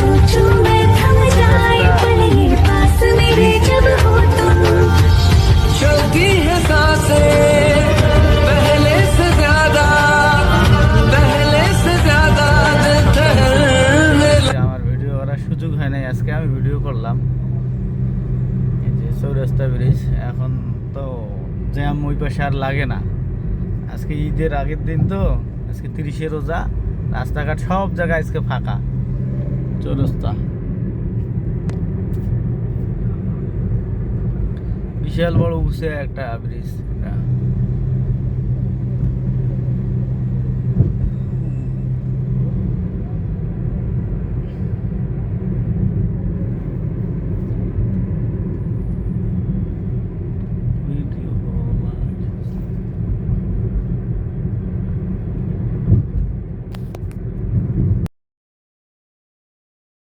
सोचूं मैं थम जाए पल ये पास मेरे जब हो तुम। चलती है सांसें पहले से ज्यादा दिल ठहरने আমার ভিডিও করার সুযোগ হয় নাই, আজকে আমি ভিডিও করলাম। এই যে চৌরাস্তা ব্রিজ, এখন তো জ্যাম ওই পাশে আর লাগে না। আজকে ঈদের আগের দিন তো, আজকে 30শে রোজা, রাস্তাঘাট সব জায়গায় আজকে ফাঁকা। চৌরাস্তা বিশাল বড় উঁচু একটা ব্রিজ।